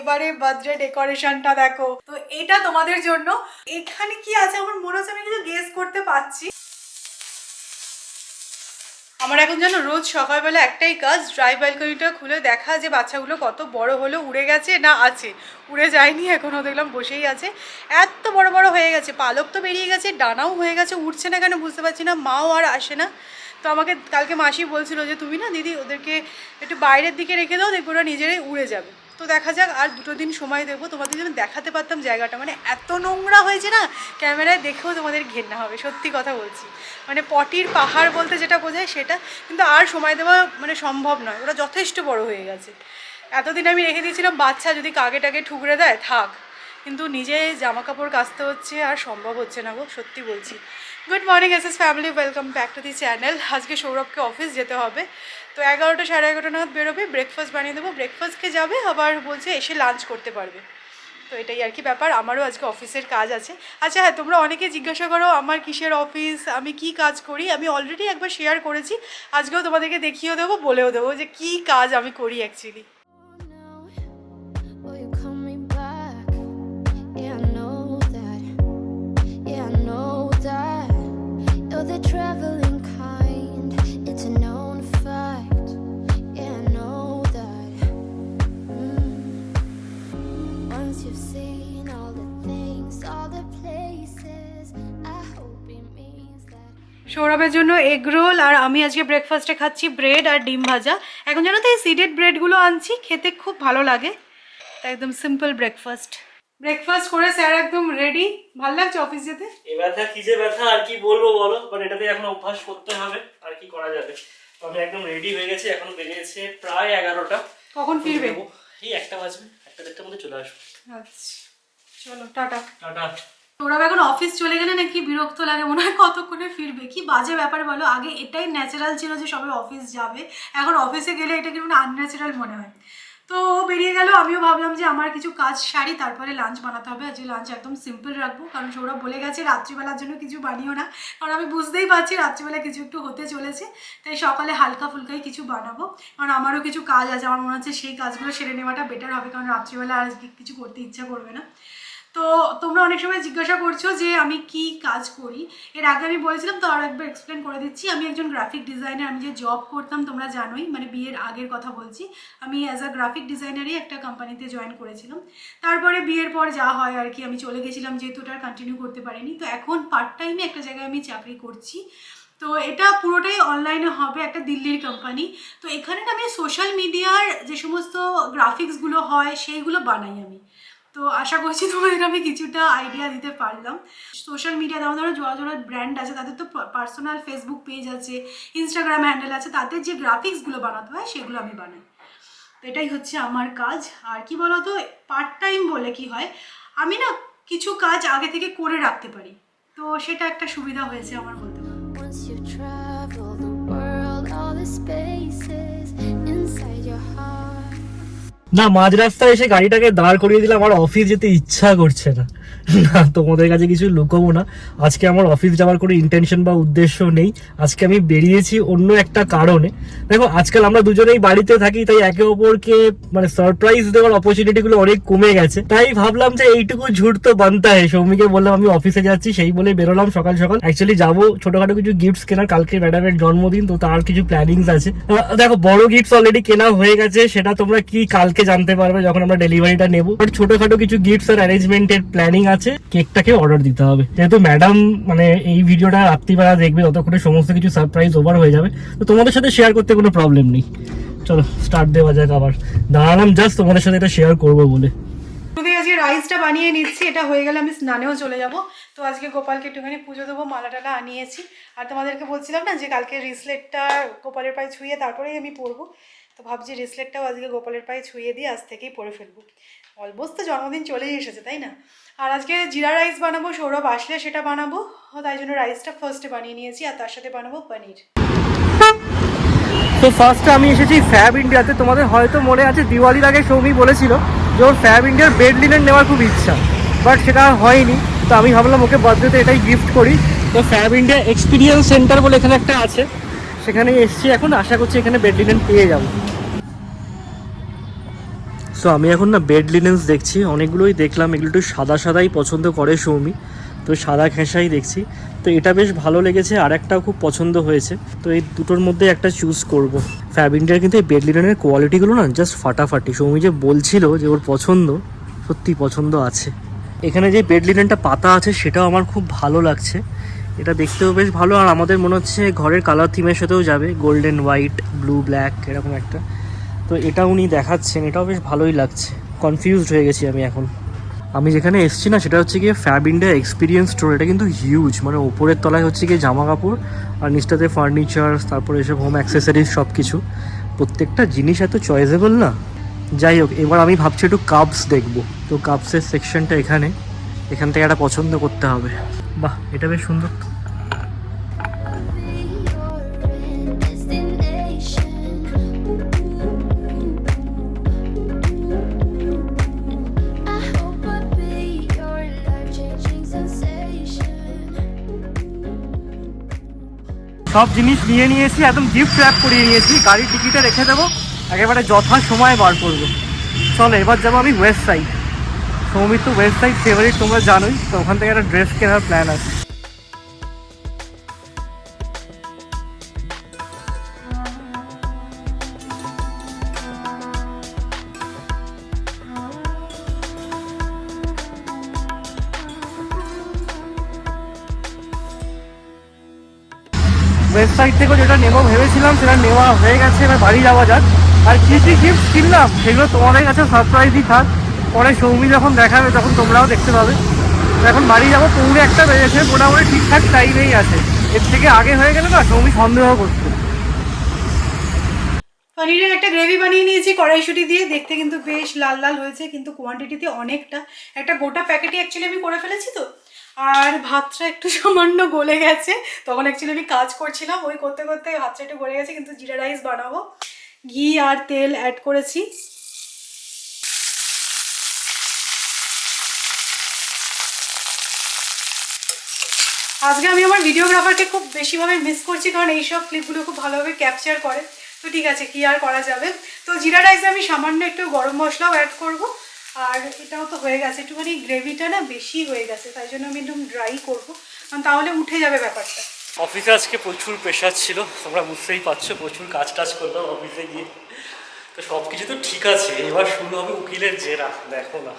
এবারে বার্থডে ডেকোরেশনটা দেখো, তো এটা তোমাদের জন্য। এখানে কি আছে আমার মনে হচ্ছে আমি কিছু গেস করতে পারছি। আমার এখন যেন রোজ সকালবেলা একটাই কাজ, ড্রাই ব্যালকনিটা খুলে দেখা যে বাচ্চাগুলো কত বড় হলো, উড়ে গেছে না আছে। উড়ে যায়নি, এখনও দেখলাম বসেই আছে। এত বড় বড় হয়ে গেছে, পালক তো বেরিয়ে গেছে, ডানাও হয়ে গেছে, উঠছে না কেন বুঝতে পারছি না। মাও আর আসে না। তো আমাকে কালকে মাসি বলছিল যে তুমি না দিদি ওদেরকে একটু বাইরের দিকে রেখে দাও, দেখবো ওরা নিজেরাই উড়ে যাবে। তো দেখা যাক, আর 2 দিন সময় দেবো। তোমাদের যেন দেখাতে পারতাম জায়গাটা, মানে এত নোংরা হয়েছে না, ক্যামেরায় দেখেও তোমাদের ঘেন্না হবে, সত্যি কথা বলছি। মানে পটির পাহাড় বলতে যেটা বোঝায় সেটা, কিন্তু আর সময় দেওয়া মানে সম্ভব নয়, ওরা যথেষ্ট বড় হয়ে গেছে। এতদিন আমি রেখে দিয়েছিলাম বাচ্চা যদি কাকে টাকে ঠুকরে দেয় থাক, কিন্তু নিজে জামা কাপড় কাচতে হচ্ছে, আর সম্ভব হচ্ছে না গো, সত্যি বলছি। Good morning SS family, welcome back to the channel. আজকে সৌরভকে অফিস যেতে হবে, তো 11টা সাড়ে 11টা নাগাদ বেরোবে। ব্রেকফাস্ট বানিয়ে দেবো, ব্রেকফাস্টকে যাবে, আবার বলছে এসে লাঞ্চ করতে পারবে। তো এটাই আর কি ব্যাপার, আমারও আজকে অফিসের কাজ আছে। আচ্ছা হ্যাঁ, তোমরা অনেকে জিজ্ঞাসা করো আমার কিসের অফিস, আমি কি কাজ করি। আমি অলরেডি একবার শেয়ার করেছি, আজকেও তোমাদেরকে দেখিয়েও দেবো, বলেও দেবো যে কী কাজ আমি করি অ্যাকচুয়ালি। সৌরভের জন্য এগ রোল, আর আমি আজকে ব্রেকফাস্টে খাচ্ছি ব্রেড আর ডিম ভাজা। এখন জানো তো এই সিডেড ব্রেডগুলো আনছি, খেতে খুব ভালো লাগে। একদম সিম্পল ব্রেকফাস্ট করে স্যার একদম রেডি। ভালো লাগছে অফিস যেতে? এ ব্যথা কি যে ব্যথা, আর কি বলবো বলো, বাট এটাতে এখন অভ্যাস করতে হবে, আর কি করা যাবে। তো আমি একদম রেডি হয়ে গেছি, এখন বেরিয়েছে প্রায় 11টা। কখন ফিরবে? এই 1টা বাজবে, 1টা-1:30টার মধ্যে চলে আসবো। আচ্ছা চলো, টাটা টাটা। সৌরভ এখন অফিস চলে গেলে নাকি বিরক্ত লাগে, মনে হয় কতক্ষণে ফিরবে। কি বাজে ব্যাপার বলো, আগে এটাই ন্যাচারাল ছিল যে সবাই অফিস যাবে, এখন অফিসে গেলে এটা কিন্তু আনন্যাচারাল মনে হয়। তো বেরিয়ে গেল, আমিও ভাবলাম যে আমার কিছু কাজ সারি, তারপরে লাঞ্চ বানাতে হবে। আজকে লাঞ্চ একদম সিম্পল রাখবো, কারণ সৌরভ বলে গেছে রাত্রিবেলার জন্য কিছু বানিও না, কারণ আমি বুঝতেই পারছি রাত্রিবেলা কিছু একটু হতে চলেছে। তাই সকালে হালকা ফুলকাই কিছু বানাবো, কারণ আমারও কিছু কাজ আছে। আমার মনে হচ্ছে সেই কাজগুলো সেরে নেওয়াটা বেটার হবে, কারণ রাত্রিবেলা আর কিছু করতে ইচ্ছা করবে না। তো তোমরা অনেক সময় জিজ্ঞাসা করছো যে আমি কি কাজ করি। এর আগে আমি বলেছিলাম, তো আর একবার এক্সপ্লেন করে দিচ্ছি। আমি একজন গ্রাফিক ডিজাইনার। আমি যে জব করতাম তোমরা জানোই, মানে বিয়ের আগের কথা বলছি। আমি অ্যাজ আ গ্রাফিক ডিজাইনারই একটা কোম্পানিতে জয়েন করেছিলাম। তারপরে বিয়ের পর যা হয় আর কি, আমি চলে গেছিলাম, যেহেতু ওটা কন্টিনিউ করতে পারিনি। তো এখন পার্ট টাইমে একটা জায়গায় আমি চাকরি করছি। তো এটা পুরোটাই অনলাইনে হবে, একটা দিল্লির কোম্পানি। তো এখানে না আমি সোশ্যাল মিডিয়ার যে সমস্ত গ্রাফিক্সগুলো হয় সেইগুলো বানাই আমি। তো আশা করছি তোমাদের আমি কিছুটা আইডিয়া দিতে পারলাম। সোশ্যাল মিডিয়া যেমন ধরো জোড়া জোড়া ব্র্যান্ড আছে, তাদের তো পার্সোনাল ফেসবুক পেজ আছে, ইনস্টাগ্রাম হ্যান্ডেল আছে, তাদের যে গ্রাফিক্সগুলো বানাতে হয় সেগুলো আমি বানাই। তো এটাই হচ্ছে আমার কাজ। আর কি বলতো, পার্ট টাইম বলে কি হয়, আমি না কিছু কাজ আগে থেকে করে রাখতে পারি, তো সেটা একটা সুবিধা হয়েছে আমার বলতে পারো। না, মাঝ রাস্তায় এসে গাড়িটাকে দাঁড় করিয়ে দিলাম, আমার অফিস যেতে ইচ্ছা করছে না। না, তোমাদের কাছে কিছু লুকোবো না, আজকে আমার অফিস যাওয়ার কোনো ইন্টেনশন বা উদ্দেশ্য নেই। আজকে আমি বেরিয়েছি অন্য একটা কারণে। দেখো, আজকাল আমরা দুজনেই বাড়িতে থাকি, তাই একে অপরকে মানে সারপ্রাইজ দেওয়ার অপরচুনিটিগুলো অনেক কমে গেছে। তাই ভাবলাম যে এইটুকু ঝুট তো বানতে হয়। সৌমিকে বললাম আমি অফিসে যাচ্ছি, সেই বলে বেরোলাম সকাল সকাল। অ্যাকচুয়ালি যাবো ছোটখাটো কিছু গিফটস কেনার, কালকে ম্যাডামের জন্মদিন, তো তার কিছু প্ল্যানিংস আছে। দেখো, বড় গিফটস অলরেডি কেনা হয়ে গেছে, সেটা তোমরা কি কালকে জানতে পারবে যখন আমরা ডেলিভারিটা নেবো। বাট ছোটখাটো কিছু গিফটস আর অ্যারেঞ্জমেন্টের প্ল্যানিং আছে। কেকটাকে অর্ডার দিতে হবে, যেহেতু ম্যাডাম মানে এই ভিডিওটা রাত্রিবেলা দেখবে, ততক্ষণে সমস্ত কিছু সারপ্রাইজ ওভার হয়ে যাবে। তো তোমাদের সাথে শেয়ার করতে কোনো প্রবলেম নেই। চলো স্টার্ট দেওয়া যাক। আবার দাঁড়ালাম জাস্ট তোমাদের সাথে এটা শেয়ার করবো বলে। আজকে রাইসটা বানিয়ে নিচ্ছি, এটা হয়ে গেলে আমি স্নানেও চলে যাব। তো আজকে গোপালকে একটুখানি পুজো দেবো, মালা টালা আনিয়েছি। আর তোমাদেরকে বলছিলাম না যে কালকে রিসলেটটা গোপালের পায়ে ছুঁয়ে তারপরেই আমি পরবো। তো ভাবছি রিসলেটটাও আজকে গোপালের পায়ে ছুঁয়ে দিয়ে আজ থেকেই পরে ফেলবো। অলমোস্ট তো জন্মদিন চলেই এসেছে, তাই না? আর আজকে জিরা রাইস বানাবো, সৌরভ আসলে সেটা বানাবো, তাই জন্য রাইসটা ফার্স্টে বানিয়ে নিয়েছি। আর তার সাথে বানাবো পনির। তো ফার্স্টে আমি এসেছি ফ্যাব ইন্ডিয়াতে। তোমাদের হয়তো মনে আছে দিওয়ালির আগে সৌমি বলেছিল যে ওর ফ্যাব ইন্ডিয়ার বেড লিনেন নেওয়ার খুব ইচ্ছা, বাট সেটা হয়নি। তো আমি ভাবলাম ওকে বার্থডেতে এটাই গিফট করি। তো ফ্যাব ইন্ডিয়া এক্সপিরিয়েন্স সেন্টার বলে এখানে একটা আছে, সেখানে এসেছি এখন। আশা করছি এখানে বেড লিনেন পেয়ে যাবো। সো আমি এখন না বেড লিনেন্স দেখছি, অনেকগুলোই দেখলাম, এগুলো একটু সাদা সাদাই পছন্দ করে সৌমি, তো সাদা ঘেঁষাই দেখছি। তো এটা বেশ ভালো লেগেছে, আর একটাও খুব পছন্দ হয়েছে, তো এই দুটোর মধ্যে একটা চুজ করব। ফ্যাব ইন্ডিয়ার কিন্তু এই বেড লিনেনের কোয়ালিটিগুলো না জাস্ট ফাটাফাটি। সৌমি যে বলছিল যে ওর পছন্দ, সত্যি পছন্দ আছে। এখানে যে বেড লিনেনটা পাতা আছে সেটাও আমার খুব ভালো লাগছে, এটা দেখতেও বেশ ভালো, আর আমাদের মনে হচ্ছে ঘরের কালার থিমের সাথেও যাবে, গোল্ডেন হোয়াইট ব্লু ব্ল্যাক এরকম একটা। তো এটা উনি দেখাচ্ছেন, এটাও বেশ ভালোই লাগছে। কনফিউজড হয়ে গেছি আমি এখন। আমি যেখানে এসেছি না সেটা হচ্ছে গিয়ে ফ্যাব ইন্ডিয়া এক্সপিরিয়েন্স স্টোর। এটা কিন্তু হিউজ, মানে ওপরের তলায় হচ্ছে গিয়ে জামা কাপড়, আর নিচটাতে ফার্নিচার, তারপরে এসব হোম অ্যাক্সেসরিজ সব কিছু। প্রত্যেকটা জিনিস এত চয়েসেবল না। যাই হোক, এবার আমি ভাবছি একটু কাপস দেখবো। তো কাপসের সেকশনটা এখানে, এখান থেকে একটা পছন্দ করতে হবে। বাহ, এটা বেশ সুন্দর। সব জিনিস নিয়ে নিয়েছি, একদম গিফট র্যাপ করিয়ে নিয়েছি, গাড়ির টিকিটে রেখে দেবো, একেবারে যথা সময় বার করবো। চলো এবার যাবো আমি ওয়েস্ট সাইড। সৌমির তো ওয়েস্ট সাইড ফেভারিট, তোমরা জানোই, তো ওখান থেকে একটা ড্রেস কেনার প্ল্যান আছে। ওয়েস্ট সাইড থেকে যেটা নেবো ভেবেছিলাম সেটা নেওয়া হয়ে গেছে, এবার বাড়ি যাওয়া যাক। আর কী কী গিফট কিনলাম সেগুলো তোমাদের কাছে সারপ্রাইজই থাক, পরে সৌমি যখন দেখাবে তখন তোমরাও দেখতে পাবে। এখন বাড়ি যাবো, পৌনে একটা বেজেছে, মোটামুটি ঠিকঠাক টাইমেই আছে। এর থেকে আগে হয়ে গেলে না সৌমি সন্দেহ করতো। পনিরের একটা গ্রেভি বানিয়ে নিয়েছি কড়াইশুঁটি দিয়ে, দেখতে কিন্তু বেশ লাল লাল হয়েছে, কিন্তু কোয়ান্টিটিতে অনেকটা, একটা গোটা প্যাকেটই অ্যাকচুয়ালি আমি করে ফেলেছি তো। আর ভাতটা একটু সামান্য গলে গেছে, তখন অ্যাকচুয়ালি আমি কাজ করছিলাম, ওই করতে করতে ভাতটা একটু গলে গেছে, কিন্তু জিরা রাইস বানাবো। ঘি আর তেল অ্যাড করেছি। আজকে আমি আমার ভিডিওগ্রাফারকে খুব বেশিভাবে মিস করছি, কারণ এইসব ক্লিপগুলো খুব ভালোভাবে ক্যাপচার করে। তো ঠিক আছে, কি আর করা যাবে। তো জিরা রাইসে আমি সামান্য একটু গরম মশলাও অ্যাড করব, আর এটাও তো হয়ে গেছে, একটুখানি গ্রেভিটা না বেশি হয়ে গেছে, তাই জন্য আমি একদম ড্রাই করবো, কারণ তাহলে উঠে যাবে ব্যাপারটা। অফিসে আজকে প্রচুর প্রেশার ছিল, তোমরা বুঝতেই পারছো, প্রচুর কাজ টাজ করলাম অফিসে গিয়ে। তো সব কিছু তো ঠিক আছে, এবার শুরু হবে উকিলের জেরা, দেখো না।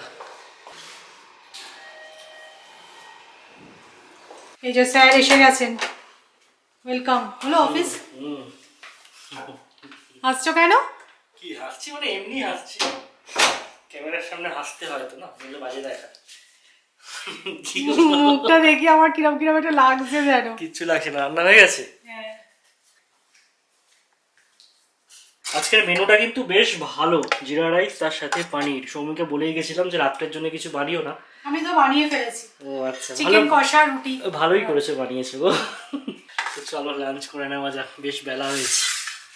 এই যে স্যার এসে গেছেন, ওয়েলকাম। হলো অফিস? হাসছো কেন? কি হাসছি মানে এমনি হাসছি, ক্যামেরার সামনে হাসতে হয় তো, না বললে বাজে দেখা। মুখটা দেখি আমার কিরম কিরম একটা লাগছে যেন। কিচ্ছু লাগছে না, রান্না হয়ে গেছে। আজকের মেনুটা কিন্তু বেশ ভালো, জিরা রাইস তার সাথে পানির। সৌমিকে বলেই গেছিলাম যে রাত্রের জন্য কিছু বানিও না, আমি তো বানিয়ে ফেলেছি। ও আচ্ছা, চিকেন কষা রুটি। ভালোই করেছো, বানিয়েছো গো। তো চলো লাঞ্চ করে নেওয়া যাক, বেশ বেলা হয়েছে।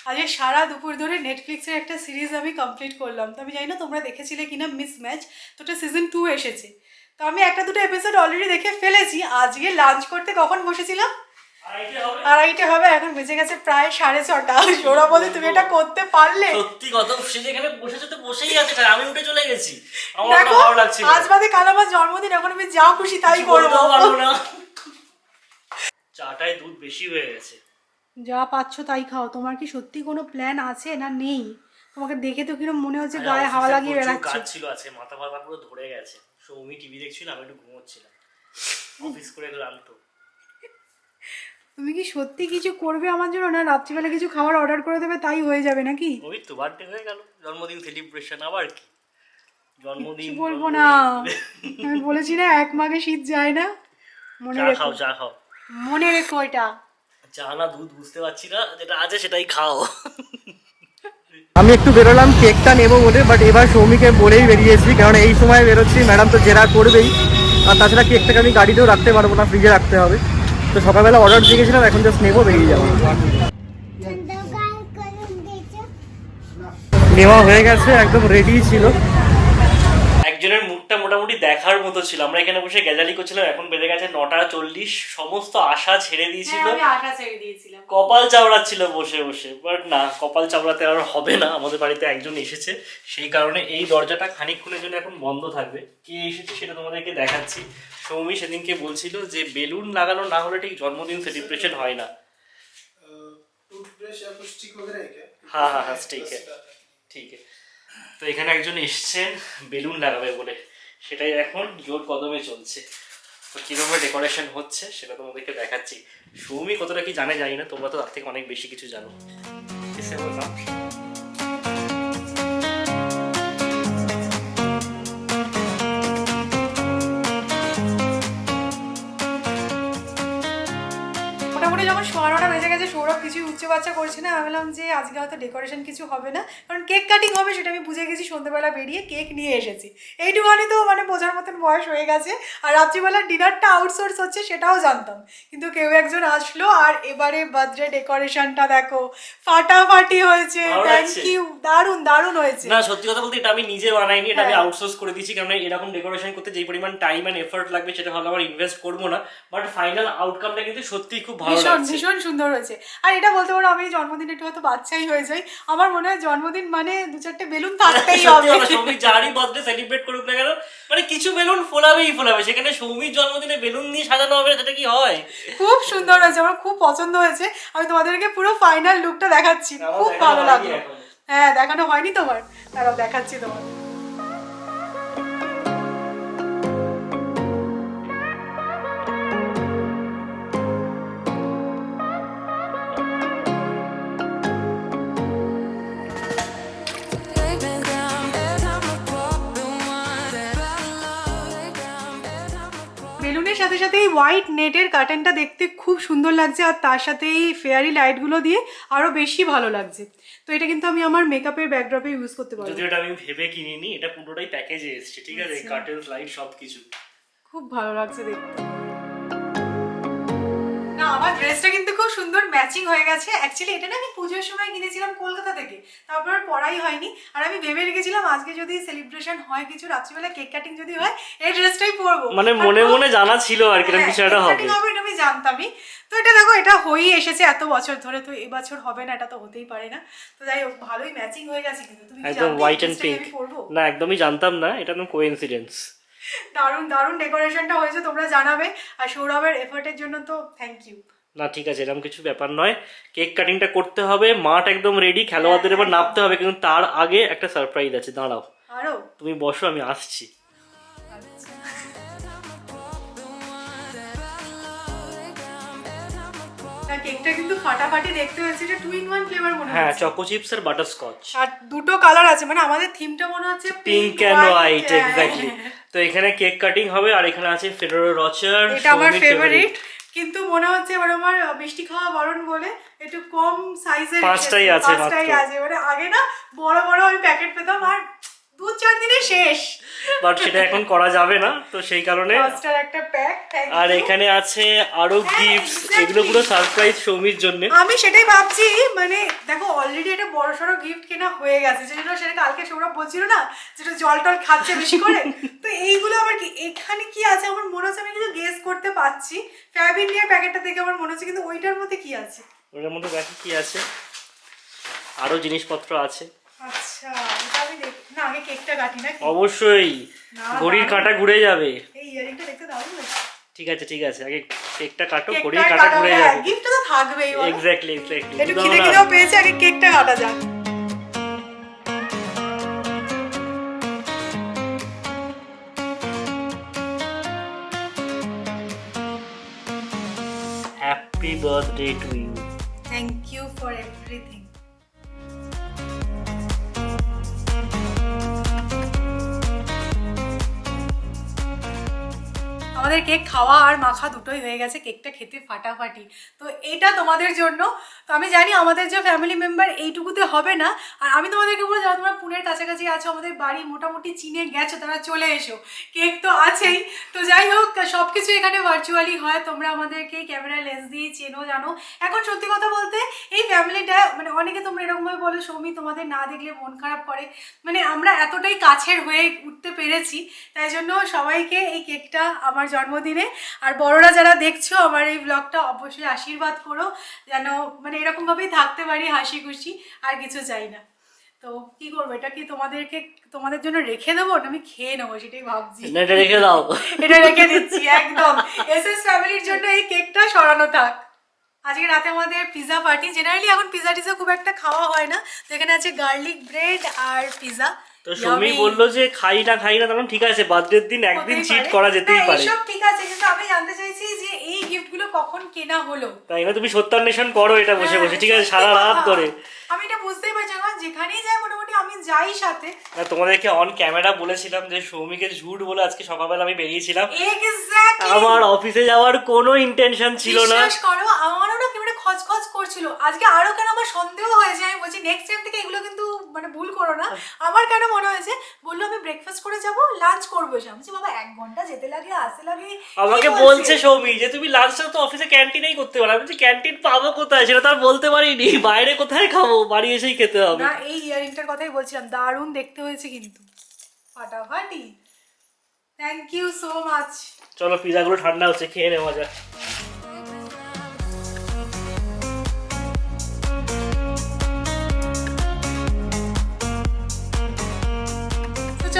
আজকে সারা দুপুর ধরে নেটফ্লিক্সের একটা সিরিজ আমি কমপ্লিট করলাম। তো আমি জানি না তোমরা দেখেছিলে কিনা, মিস ম্যাচ। তো এটা সিজন 2 এসেছে, তো আমি একটা দুটো এপিসোড অলরেডি দেখে ফেলেছি। আজকে লাঞ্চ করতে কখন বসেছিলাম? 2:30 হবে, এখন বেজে গেছে প্রায় 6:30। ওরা বলে তুমি এটা করতে পারলে? সত্যি কথা, সে যেখানে বসেছে তো বসেই আছে, আমি উঠে চলে গেছি, আমার দেখো ভালো লাগছে। আজ বাদে কাল আমার জন্মদিন, এখন আমি যা খুশি তাই করবো। চাটায় দুধ বেশি হয়ে গেছে। যা পাচ্ছ তাই খাও। তোমার কি সত্যি কোনো প্ল্যান আছে না নেই? তোমাকে দেখে তো কিরকম মনে হচ্ছে গায়ে হাওয়া লাগিয়ে বেড়াচ্ছ। কাজ ছিল আছে, মাথা মাথা পুরো ধরে গেছে। সৌমি টিভি দেখছিল, আমি একটু ঘুমোচ্ছিলাম, অফিস করে গেলাম তো। তুমি কি সত্যি কিছু করবে আমার জন্য, না রাত্রিবেলা কিছু খাবার অর্ডার করে দেবে তাই হয়ে যাবে নাকি? ওই তো বার্থডে হয়ে গেল, জন্মদিন সেলিব্রেশন, আবার কি জন্মদিন বলবো না। আমি বলেছি না, এক মাঘে শীত যায় না। মনে রেখো, চা খাও, মনে রেখো এটা। চা না দুধ বুঝতে পারছি না, যেটা আছে সেটাই খাও। আমি একটু বেরোলাম কেকটা নেবো বলে, বাট এবার সৌমিকে বলেই বেরিয়েছি, কারণ এই সময় বেরোচ্ছি, ম্যাডাম তো জেরা করবেই। আর তাছাড়া কেকটাকে আমি গাড়িতেও রাখতে পারবো না, ফ্রিজে রাখতে হবে। তো সকালবেলা অর্ডার দিয়ে গেছিলাম, এখন জাস্ট নেবো, বেরিয়ে যাবো। নেওয়া হয়ে গেছে, একদম রেডি ছিল। একজনের মুড লুকটা মোটামুটি দেখার মতো ছিল। আমরা এখানে বসে গ্যাজালি করছিলাম, এখন বেজে গেছে 9:40। সমস্ত আশা ছেড়ে দিয়েছিল, আমি আশা ছেড়ে দিয়েছিলাম, কপাল চাওড়াচ্ছিল বসে বসে। বাট না, কপাল চাওড়াতে আর হবে না। আমাদের বাড়িতে একজন এসেছে, সেই কারণে এই দরজাটা খানিকক্ষণের জন্য এখন বন্ধ থাকবে। কে এসেছে সেটা তোমাদেরকে দেখাচ্ছি। সৌমি সেদিনকে বলছিল যে বেলুন লাগানো না হলে ঠিক জন্মদিন সেলিব্রেশন হয় না। হ্যাঁ হ্যাঁ হ্যাঁ, ঠিক আছে ঠিক আছে। তো এখানে একজন এসছেন বেলুন লাগাবে বলে, সেটাই এখন জোর কদমে চলছে। তো কীভাবে ডেকোরেশন হচ্ছে সেটা তোমাদেরকে দেখাচ্ছি। সৌমি কতটা কি জানে জানি না, তোমরা তো তার থেকে অনেক বেশি কিছু জানো। এসে বললাম মোটামুটি যখন 9:30 বেজে গেছে, সৌরভ কিছুই উচ্চ বাচ্চা করছে না। আমি বললাম যে আজকে হয়তো ডেকোরেশন কিছু হবে না, কারণ কেক কাটিং হবে সেটা আমি বুঝে গেছি। সন্ধ্যেবেলা বেরিয়ে কেক নিয়ে এসেছি, এইটুখানি তো মানে বোঝার মতন বয়স হয়ে গেছে। আর রাত্রিবেলা ডিনারটা আউটসোর্স হচ্ছে সেটাও জানতাম, কিন্তু কেউ একজন আসলো। আর এবারে বার্থডে ডেকোরেশনটা দেখো, ফাটাফাটি হয়েছে। থ্যাংক ইউ, দারুণ দারুণ হয়েছে। না সত্যি কথা বলতে এটা আমি নিজে বানাইনি, এটা আমি আউটসোর্স করে দিয়েছি। কারণ এরকম ডেকোরেশন করতে যেই পরিমাণ টাইম এন্ড এফোর্ট লাগবে সেটা হলো আমার ইনভেস্ট করবো না। বাট ফাইনাল আউটকামটা কিন্তু সত্যিই খুব ভালো লাগছে, ভীষণ সুন্দর হয়েছে। আর এটা বলতে পারো আমি জন্মদিনে একটু হয়তো বাচ্চাই হয়ে যাই। আমার মনে হয় জন্মদিন মানে 2-4টে বেলুন থাকতেই হবে। সৌমি যারই বার্থডে সেলিব্রেট করুক না কেন, মানে কিছু বেলুন ফোলাবেই ফোলাবে। সেখানে সৌমির জন্মদিনে বেলুন নিয়ে সাজানো হবে, সেটা কি হয়? খুব সুন্দর হয়েছে, আমার খুব পছন্দ হয়েছে। আমি তোমাদেরকে পুরো ফাইনাল লুকটা দেখাচ্ছি, খুব ভালো লাগলো। হ্যাঁ, দেখানো হয়নি তোমার, তারাও দেখাচ্ছি তোমার। বেলুনের সাথে সাথে এই হোয়াইট নেটের কার্টেনটা দেখতে খুব সুন্দর লাগছে, আর তার সাথে এই ফেয়ারি লাইটগুলো দিয়ে আরো বেশি ভালো লাগছে। তো এটা কিন্তু আমি আমার মেকআপের ব্যাকড্রপে ইউজ করতে পারবো। যদিও এটা আমি ভেবে কিনিনি, এটা পুরোটাই প্যাকেজে এসেছে, ঠিক আছে, কার্টেন লাইট সবকিছু। খুব ভালো লাগছে দেখতে। না, আমার ড্রেসটা কিন্তু খুব সুন্দর ম্যাচিং হয়ে গেছে। অ্যাকচুয়ালি এটা না আমি পুজোর সময় কিনেছিলাম কলকাতা থেকে, তারপর পড়াই হয়নি। আর আমি ভেবে রেখেছিলাম আজকে যদি সেলিব্রেশন হয় কিছু, রাত্রিবেলা কেক কাটিং যদি হয়, এই ড্রেসটাই পরবো। মানে মনে মনে জানা ছিল আর কিরকম কিছু একটা হবে, এটা আমি জানতামই। তো এটা দেখো, এটা হয়েই এসেছে এত বছর ধরে, তো এবছর হবে না এটা তো হতেই পারে না। তো যাই হোক, ভালোই ম্যাচিং হয়ে গেছে। কিন্তু তুমি একদম হোয়াইট এন্ড পিঙ্ক। না একদমই জানতাম না, এটা কোনো কোইন্সিডেন্স। দারুণ দারুণ ডেকোরেশনটা হয়েছে, তোমরা জানাবে। আর সৌরভের এফর্টের জন্য তো থ্যাংক ইউ। না ঠিক আছে, এরকম কিছু ব্যাপার নয়। কেক কাটিংটা করতে হবে, মাঠ একদম রেডি, খেলোয়াড়দের এবার নামতে হবে। কিন্তু তার আগে একটা সারপ্রাইজ আছে, দাঁড়াও। আরো তুমি বসো, আমি আসছি। কেকটা কিন্তু ফাটাফাটি দেখতে হয়েছে। এটা 2-in-1 ফ্লেভার মনে হচ্ছে। হ্যাঁ, চকো চিপস আর বাটারস্কচ। আর দুটো কালার আছে, মানে আমাদের থিমটা মনে হচ্ছে পিঙ্ক এন্ড হোয়াইট। এক্স্যাক্টলি। তো এখানে কেক কাটিং হবে, আর এখানে আছে ফেডারো রচার, এটা আমার ফেভারিট। কিন্তু মনে হচ্ছে এবার আমার মিষ্টি খাওয়া বারণ বলে একটু কম সাইজের 5টাই আছে। মানে আগে না বড় বড় ওই প্যাকেট পেতাম, আর 2-4 দিনে শেষ। বাট সেটা এখন করা যাবে না, তো সেই কারণে একটা প্যাক। আর এখানে আছে আরো গিফটস, এগুলো পুরো সারপ্রাইজ সৌমির জন্য। আমি সেটাই ভাবছি, মানে দেখো অলরেডি একটা বড় সড়ো গিফট কেনা হয়ে গেছে, যেটা সেটা কালকে সৌরভ বলছিল না, যেটা জল টল খাচ্ছে বেশি করে। তো এইগুলো আবার কি, এখানে কি আছে আমার মনে হচ্ছে আমি কিন্তু গেস করতে পারছি। ফ্যাবিন নিয়ে প্যাকেটটা দেখে আমার মনে হচ্ছে, কিন্তু ওইটার মধ্যে কি আছে? ওটার মধ্যে দেখি কি আছে, আরো জিনিসপত্র আছে। আচ্ছা, এটা আমি দেখি না, আগে কেকটা কাটি না। অবশ্যই, ঘড়ির কাঁটা ঘুরে যাবে। এই ইয়ারিংটা দেখতে দারুণ লাগছে। ঠিক আছে ঠিক আছে, আগে কেকটা কাটো, ঘড়ির কাঁটা ঘুরে যাবে। গিফটটা তো থাকবেই। এক্স্যাক্টলি। একটু খিদে খিদেও পেয়েছে, আগে কেকটা কাটা যাক। Happy birthday to you. Thank you for everything. আমাদের কেক খাওয়া আর মাখা দুটোই হয়ে গেছে, কেকটা খেতে ফাটাফাটি। তো এটা তোমাদের জন্য। তো আমি জানি আমাদের যে ফ্যামিলি মেম্বার এইটুকুতে হবে না, আর আমি তোমাদেরকে বলবো যারা তোমরা পুনের কাছাকাছি আছো, আমাদের বাড়ি মোটামুটি চিনে গেছো, তারা চলে এসো, কেক তো আছেই। তো যাই হোক, সব কিছু এখানে ভার্চুয়ালি হয়, তোমরা আমাদেরকে ক্যামেরা লেন্স দিয়ে চেনো জানো। এখন সত্যি কথা বলতে এই ফ্যামিলিটা মানে অনেকে তোমরা এরকমভাবে বলো সৌমি তোমাদের না দেখলে মন খারাপ করে, মানে আমরা এতটাই কাছের হয়ে উঠতে পেরেছি। তাই জন্য সবাইকে এই কেকটা আমার জন্মদিনে, আর বড়রা যারা দেখছো আমার এই ব্লগটা অবশ্যই আশীর্বাদ করো যেন মানে এরকমভাবেই থাকতে পারি হাসি খুশি, আর কিছু চাই না। তো কি করবো, এটা কি তোমাদের জন্য রেখে দেবো না আমি খেয়ে নেবো সেটাই ভাবছি। এটা রেখে দাও, এটা রেখে দিচ্ছি একদম। এসএস ফ্যামিলির জন্য এই কেকটা সরানো থাক। আজকে রাতে আমাদের পিজা পার্টি। জেনারেলি এখন পিজা টিজা খুব একটা খাওয়া হয় না, তো এখানে আছে গার্লিক ব্রেড আর পিজা। তো সৌমি বললো যে খাই না তখন ঠিক আছে, বার্থডের দিন একদিন চিট করা যেতেই পারে। সব ঠিক আছে, কিন্তু আমি জানতে চাইছি যে এই গিফটগুলো কখন কেনা হলো। তাই না, তুমি সত্যান্বেষণ করো এটা বসে বসে, ঠিক আছে, সারা রাত ধরে। আমি এটা বুঝতেই পারছি, কারণ যেখানেই যাই মোটামুটি আমি যাই সাথে। তোমাদেরকে অন ক্যামেরা বলেছিলাম যে সৌমিকে ঝুট বলে আজকে সকালবেলা আমি বেরিয়েছিলাম। এক্স্যাক্টলি, আমার অফিসে যাওয়ার কোনো ইন্টেনশন ছিল না। বিশ্বাস করো আমারও না কেমন খচখচ করছিল আজকে, আরো কেন আমার সন্দেহ হয়েছে। আমি বলছি নেক্সট টাইম থেকে এগুলো কিন্তু মানে ভুল করো না। আমার কেন মনে হয়েছে, বললো আমি ব্রেকফাস্ট করে যাব, লাঞ্চ করবো এসে। আমি বলছি বাবা 1 ঘন্টা যেতে লাগে আসতে লাগে। আমাকে বলছে সৌমি যে তুমি লাঞ্চটা তো অফিসে ক্যান্টিনেই করতে পারো। আমি বলছি ক্যান্টিন পাবো কোথায়, সেটা তো আর বলতে পারিনি, বাইরে কোথায় খাবো, বাড়ি এসেই খেতে হবে। না এই ইয়ারিংটার কথাই বলছিলাম, দারুণ দেখতে হয়েছে কিন্তু ফাটাফাটি। Thank you so much. চলো পিজাগুলো ঠান্ডা হচ্ছে, খেয়ে নেওয়া যাক।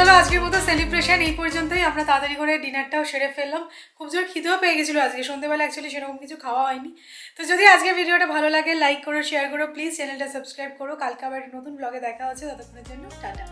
চলো আজকের মতো সেলিব্রেশন এই পর্যন্তই। আমরা তাড়াতাড়ি করে ডিনারটাও সেরে ফেললাম। খুব জোর খিদেও পেয়ে গেছিলো আজকে, সন্ধ্যেবেলা অ্যাকচুয়ালি সেরকম কিছু খাওয়া হয়নি। তো যদি আজকের ভিডিওটা ভালো লাগে লাইক করো, শেয়ার করো, প্লিজ চ্যানেলটা সাবস্ক্রাইব করো। কালকে আবার নতুন ব্লগে দেখা হচ্ছে, ততক্ষণের জন্য টাটা।